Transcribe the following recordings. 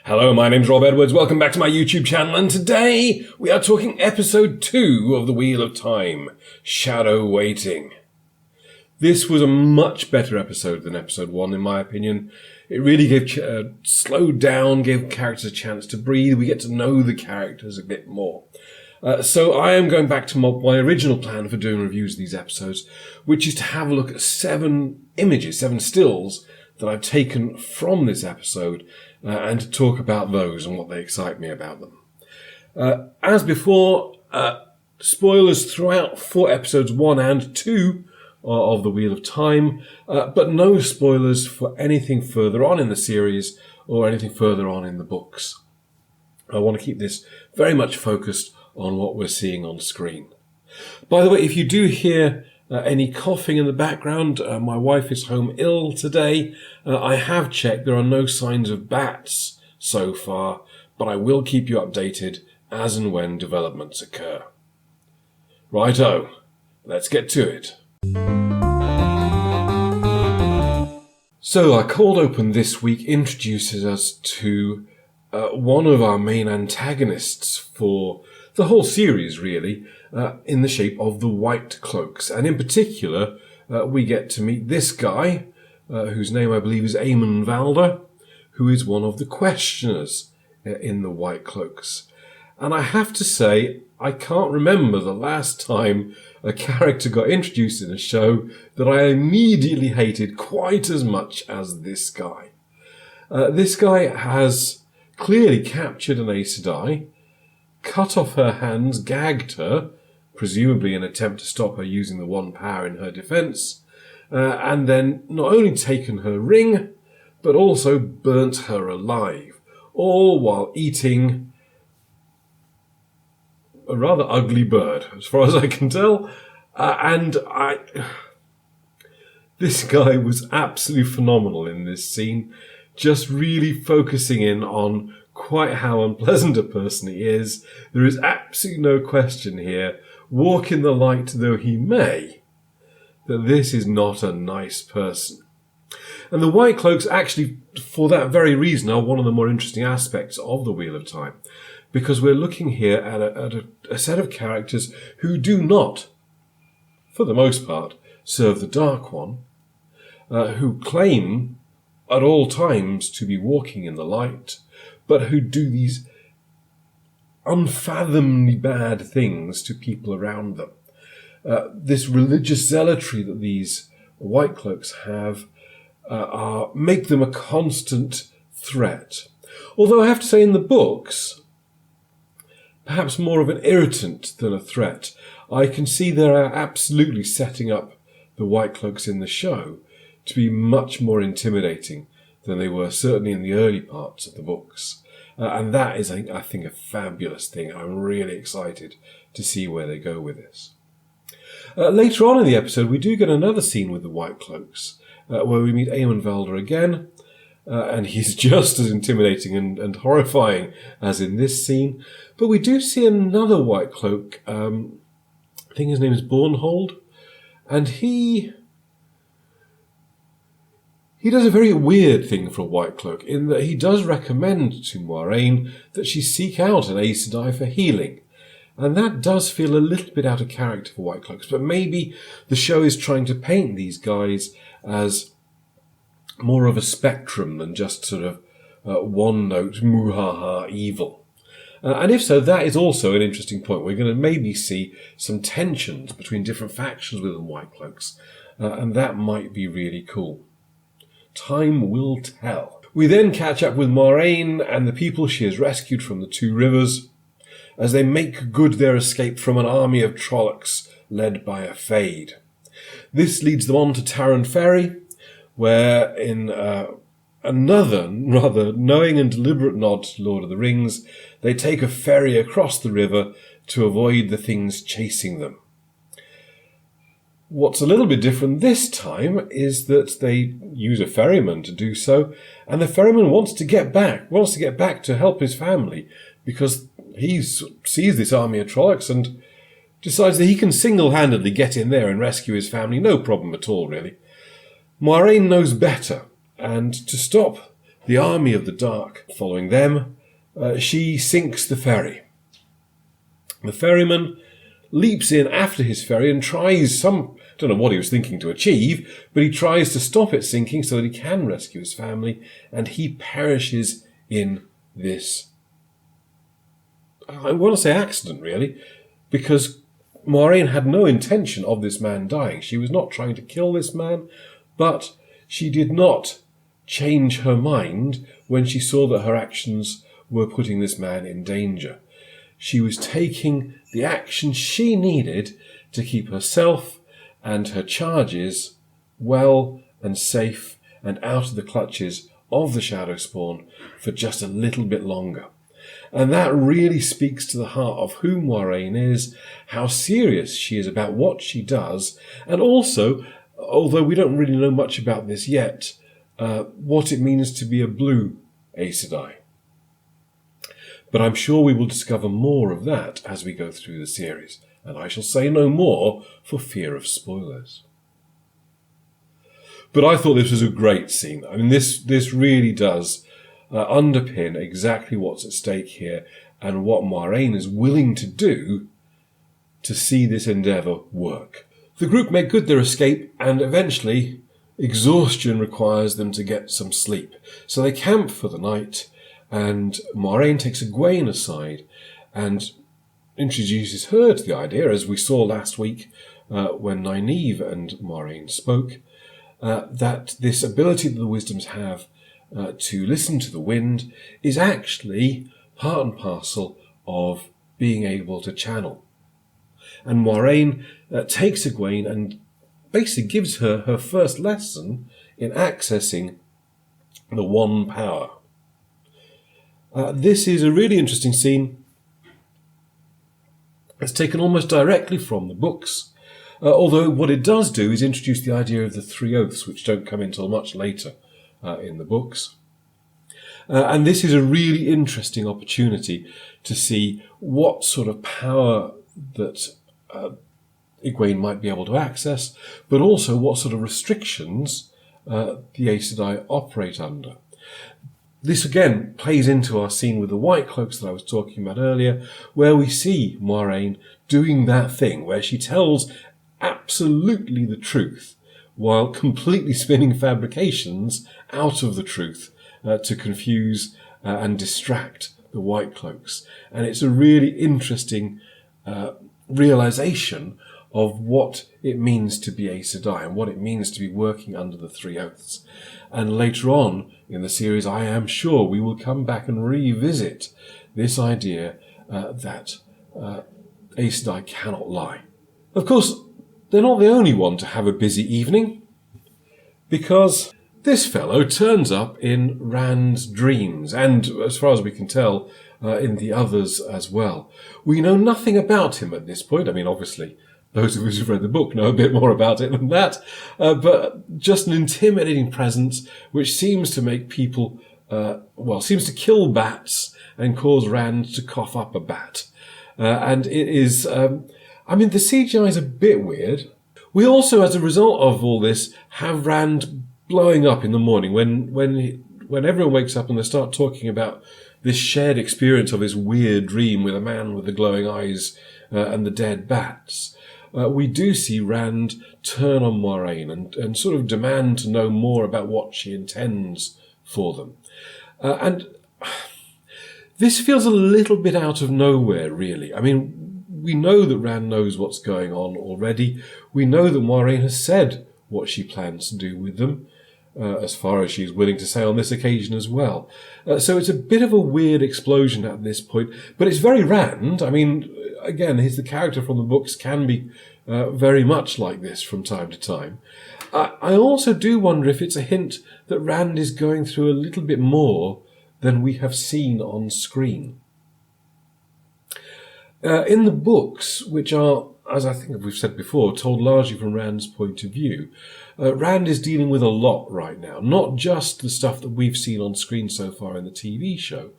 Hello, my name's Rob Edwards. Welcome back to my YouTube channel, and today we are talking episode 2 of The Wheel of Time, Shadow Waiting. This was a much better episode than episode 1, in my opinion. It really slowed down, gave characters a chance to breathe. We get to know the characters a bit more. So I am going back to my original plan for doing reviews of these episodes, which is to have a look at 7 stills that I've taken from this episode, and to talk about those and what they excite me about them. As before, spoilers throughout for episodes 1 and 2 of The Wheel of Time, but no spoilers for anything further on in the series or anything further on in the books. I want to keep this very much focused on what we're seeing on screen. By the way, if you do hear any coughing in the background, my wife is home ill today. I have checked, there are no signs of bats so far, but I will keep you updated as and when developments occur. Righto, let's get to it. So our cold open this week introduces us to one of our main antagonists for the whole series, really, in the shape of the White Cloaks. And in particular, we get to meet this guy, whose name I believe is Eamon Valder, who is one of the questioners in the White Cloaks. And I have to say, I can't remember the last time a character got introduced in a show that I immediately hated quite as much as this guy. This guy has clearly captured an Aes Sedai, cut off her hands, gagged her, presumably in an attempt to stop her using the one power in her defence, and then not only taken her ring, but also burnt her alive, all while eating a rather ugly bird, as far as I can tell. This guy was absolutely phenomenal in this scene, just really focusing in on quite how unpleasant a person he is. There is absolutely no question here, walk in the light though he may, that this is not a nice person. And the White Cloaks actually, for that very reason, are one of the more interesting aspects of the Wheel of Time, because we're looking here at a set of characters who do not, for the most part, serve the Dark One, who claim at all times to be walking in the light, but who do these unfathomably bad things to people around them. This religious zealotry that these White Cloaks have make them a constant threat. Although I have to say, in the books, perhaps more of an irritant than a threat. I can see they are absolutely setting up the White Cloaks in the show to be much more intimidating than they were certainly in the early parts of the books. And that is, I think, a fabulous thing. I'm really excited to see where they go with this. Later on in the episode, we do get another scene with the White Cloaks, where we meet Eamon Valder again, and he's just as intimidating and horrifying as in this scene. But we do see another White Cloak, I think his name is Bornhold, and he does a very weird thing for a White Cloak, in that he does recommend to Moiraine that she seek out an Aes Sedai for healing. And that does feel a little bit out of character for White Cloaks, but maybe the show is trying to paint these guys as more of a spectrum than just sort of one-note, muhaha, evil. And if so, that is also an interesting point. We're going to maybe see some tensions between different factions within White Cloaks, and that might be really cool. Time will tell. We then catch up with Moiraine and the people she has rescued from the Two Rivers as they make good their escape from an army of Trollocs led by a Fade. This leads them on to Tarren Ferry, where in another rather knowing and deliberate nod to Lord of the Rings, they take a ferry across the river to avoid the things chasing them. What's a little bit different this time is that they use a ferryman to do so, and the ferryman wants to get back to help his family, because he sees this army of Trollocs and decides that he can single-handedly get in there and rescue his family, no problem at all, really. Moiraine knows better, and to stop the army of the dark following them, she sinks the ferry. The ferryman leaps in after his ferry and tries don't know what he was thinking to achieve, but he tries to stop it sinking so that he can rescue his family, and he perishes in this, I want to say accident really, because Moiraine had no intention of this man dying. She was not trying to kill this man, but she did not change her mind when she saw that her actions were putting this man in danger. She was taking the action she needed to keep herself and her charges well and safe and out of the clutches of the Shadowspawn for just a little bit longer. And that really speaks to the heart of who Moiraine is, how serious she is about what she does, and also, although we don't really know much about this yet, what it means to be a blue Aes Sedai. But I'm sure we will discover more of that as we go through the series, and I shall say no more for fear of spoilers. But I thought this was a great scene. I mean, this really does underpin exactly what's at stake here and what Moiraine is willing to do to see this endeavour work. The group make good their escape, and eventually exhaustion requires them to get some sleep. So they camp for the night, and Moiraine takes Egwene aside and introduces her to the idea, as we saw last week when Nynaeve and Moiraine spoke, that this ability that the wisdoms have to listen to the wind is actually part and parcel of being able to channel. And Moiraine takes Egwene and basically gives her her first lesson in accessing the one power. This is a really interesting scene. It's taken almost directly from the books, although what it does do is introduce the idea of the three oaths, which don't come until much later in the books. And this is a really interesting opportunity to see what sort of power that Egwene might be able to access, but also what sort of restrictions the Aes Sedai operate under. This again plays into our scene with the White Cloaks that I was talking about earlier, where we see Moiraine doing that thing where she tells absolutely the truth while completely spinning fabrications out of the truth to confuse and distract the White Cloaks. And it's a really interesting realization of what it means to be Aes Sedai and what it means to be working under the three oaths. And later on in the series, I am sure we will come back and revisit this idea that Aes Sedai cannot lie. Of course, they're not the only one to have a busy evening, because this fellow turns up in Rand's dreams, and as far as we can tell, in the others as well. We know nothing about him at this point. I mean, obviously, those of us who've read the book know a bit more about it than that, but just an intimidating presence which seems to make people, seems to kill bats and cause Rand to cough up a bat. And it is, the CGI is a bit weird. We also, as a result of all this, have Rand blowing up in the morning when everyone wakes up and they start talking about this shared experience of this weird dream with a man with the glowing eyes and the dead bats. We do see Rand turn on Moiraine and sort of demand to know more about what she intends for them. And this feels a little bit out of nowhere, really. I mean, we know that Rand knows what's going on already. We know that Moiraine has said what she plans to do with them, as far as she's willing to say on this occasion as well. So it's a bit of a weird explosion at this point, but it's very Rand. I mean, again, the character from the books can be very much like this from time to time. I also do wonder if it's a hint that Rand is going through a little bit more than we have seen on screen. In the books, which are, as I think we've said before, told largely from Rand's point of view, Rand is dealing with a lot right now. Not just the stuff that we've seen on screen so far in the TV show,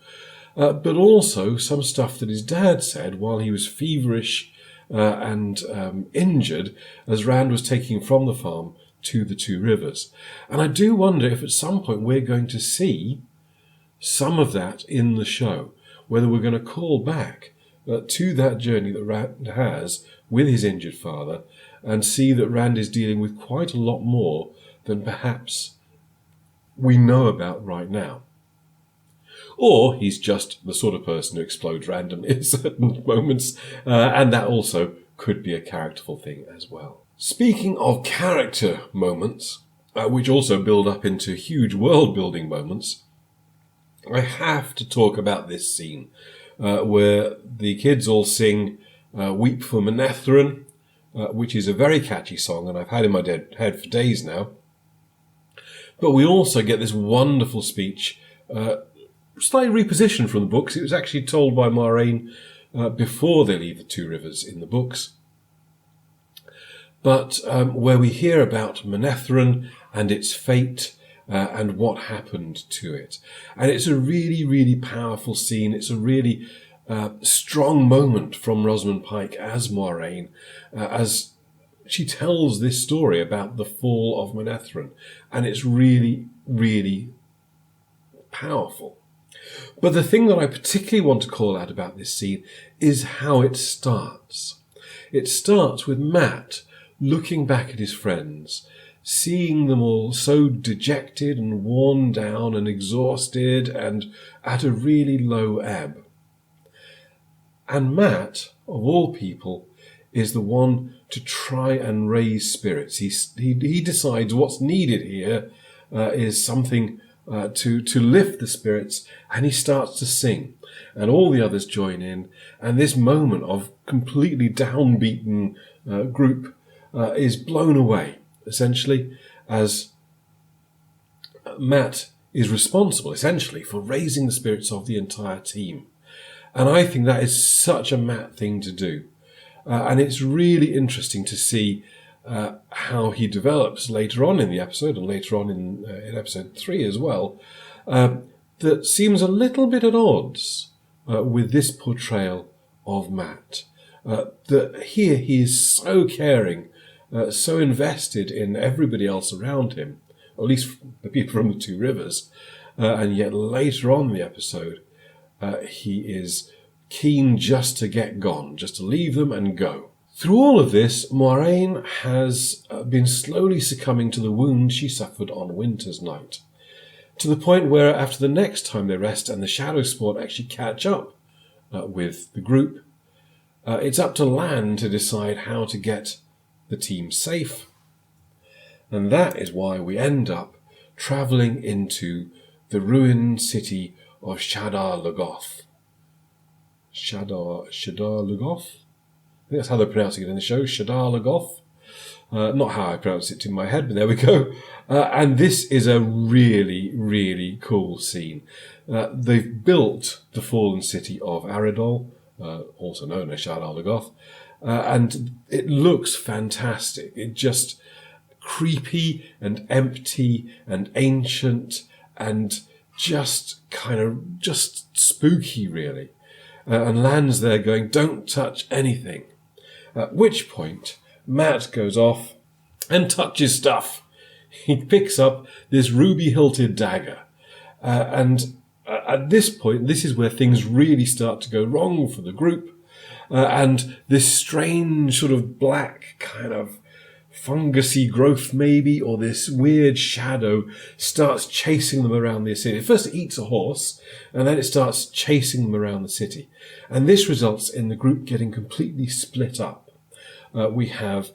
but also some stuff that his dad said while he was feverish and injured as Rand was taking him from the farm to the Two Rivers. And I do wonder if at some point we're going to see some of that in the show, whether we're going to call back to that journey that Rand has with his injured father and see that Rand is dealing with quite a lot more than perhaps we know about right now. Or he's just the sort of person who explodes randomly at certain moments, and that also could be a characterful thing as well. Speaking of character moments, which also build up into huge world-building moments, I have to talk about this scene where the kids all sing Weep for Manetheren, which is a very catchy song, and I've had in my head for days now. But we also get this wonderful speech, slightly repositioned from the books. It was actually told by Moiraine before they leave the Two Rivers in the books. But where we hear about Manetheren and its fate and what happened to it. And it's a really, really powerful scene. It's a really strong moment from Rosamund Pike as Moiraine, as she tells this story about the fall of Manetheren. And it's really, really powerful. But the thing that I particularly want to call out about this scene is how it starts. It starts with Mat looking back at his friends, seeing them all so dejected and worn down and exhausted and at a really low ebb. And Mat, of all people, is the one to try and raise spirits. He decides what's needed here is something to lift the spirits, and he starts to sing. And all the others join in, and this moment of completely downbeaten group is blown away, essentially, as Mat is responsible, essentially, for raising the spirits of the entire team. And I think that is such a Mat thing to do. And it's really interesting to see how he develops later on in the episode, and later on in episode 3 as well, that seems a little bit at odds with this portrayal of Mat. That here he is so caring, so invested in everybody else around him, or at least the people from the Two Rivers, and yet later on in the episode, he is keen just to get gone, just to leave them and go. Through all of this, Moiraine has been slowly succumbing to the wound she suffered on Winter's Night, to the point where after the next time they rest and the Shadowspawn actually catch up with the group, it's up to Lan to decide how to get the team safe. And that is why we end up travelling into the ruined city of Shadar Logoth. Shadar Logoth? I think that's how they're pronouncing it in the show, Shadar Logoth. Not how I pronounce it in my head, but there we go. And this is a really, really cool scene. They've built the fallen city of Aridol, also known as Shadar Logoth, and it looks fantastic. It just creepy and empty and ancient and just spooky, really. And Lan's there going, "Don't touch anything." At which point, Mat goes off and touches stuff. He picks up this ruby-hilted dagger. And at this point, this is where things really start to go wrong for the group. And this strange sort of black kind of fungusy growth maybe, or this weird shadow starts chasing them around the city. First it eats a horse, and then it starts chasing them around the city. And this results in the group getting completely split up. We have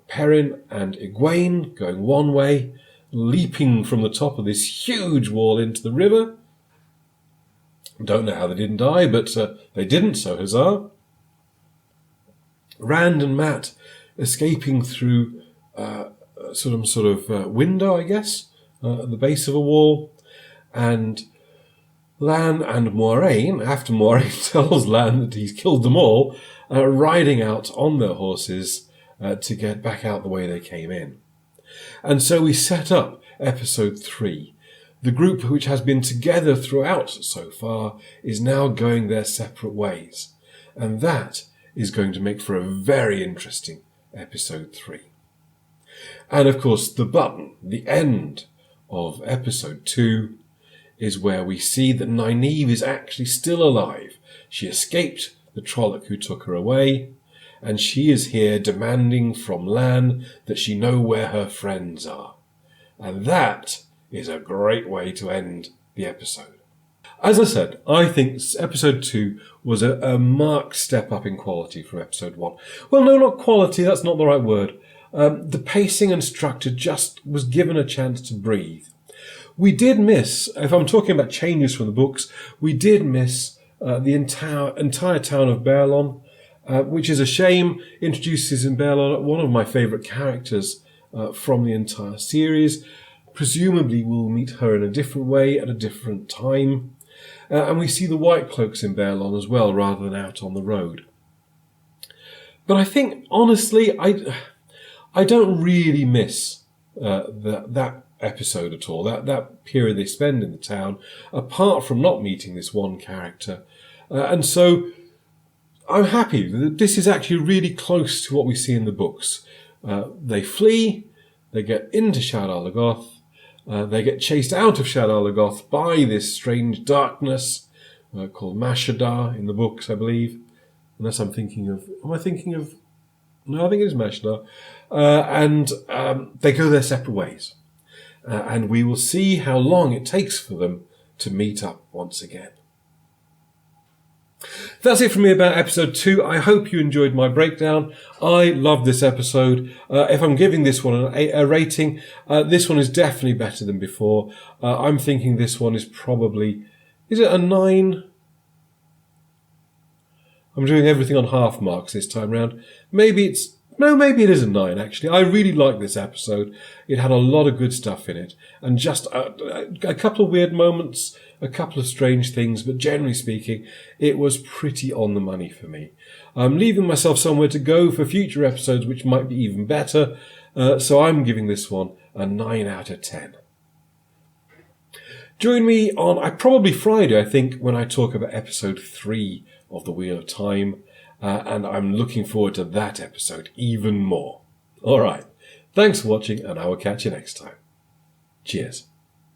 Perrin and Egwene going one way, leaping from the top of this huge wall into the river. Don't know how they didn't die, but they didn't, so huzzah. Rand and Mat escaping through some sort of window, I guess, at the base of a wall. And Lan and Moiraine, after Moiraine tells Lan that he's killed them all, riding out on their horses to get back out the way they came in. And so we set up episode 3. The group, which has been together throughout so far, is now going their separate ways. And that is going to make for a very interesting episode 3. And of course, the button, the end of episode 2, is where we see that Nynaeve is actually still alive. She escaped the Trolloc who took her away, and she is here demanding from Lan that she know where her friends are. And that is a great way to end the episode. As I said, I think episode 2 was a marked step up in quality from episode 1. Well, no, not quality, that's not the right word. The pacing and structure just was given a chance to breathe. We did miss, if I'm talking about changes from the books, we did miss the entire town of Baerlon, which is a shame. Introduces in Baerlon one of my favourite characters from the entire series. Presumably we'll meet her in a different way at a different time. And we see the White Cloaks in Baerlon as well, rather than out on the road. But I think, honestly, I don't really miss that episode at all, that period they spend in the town, apart from not meeting this one character. And so I'm happy that this is actually really close to what we see in the books. They flee, they get into Shadar Logoth, they get chased out of Shadar Logoth by this strange darkness called Mashadar in the books, I believe. Unless I'm thinking of... Am I thinking of... No, I think it is Mashadar. And they go their separate ways. And we will see how long it takes for them to meet up once again. That's it from me about episode 2. I hope you enjoyed my breakdown. I love this episode. If I'm giving this one a rating, this one is definitely better than before. I'm thinking this one is probably... Is it a 9? I'm doing everything on half marks this time round. Maybe it is a 9, actually. I really liked this episode. It had a lot of good stuff in it. And just a couple of weird moments, a couple of strange things, but generally speaking, it was pretty on the money for me. I'm leaving myself somewhere to go for future episodes, which might be even better. So I'm giving this one a 9 out of 10. Join me on probably Friday, I think, when I talk about episode 3 of The Wheel of Time. And I'm looking forward to that episode even more. All right. Thanks for watching, and I will catch you next time. Cheers.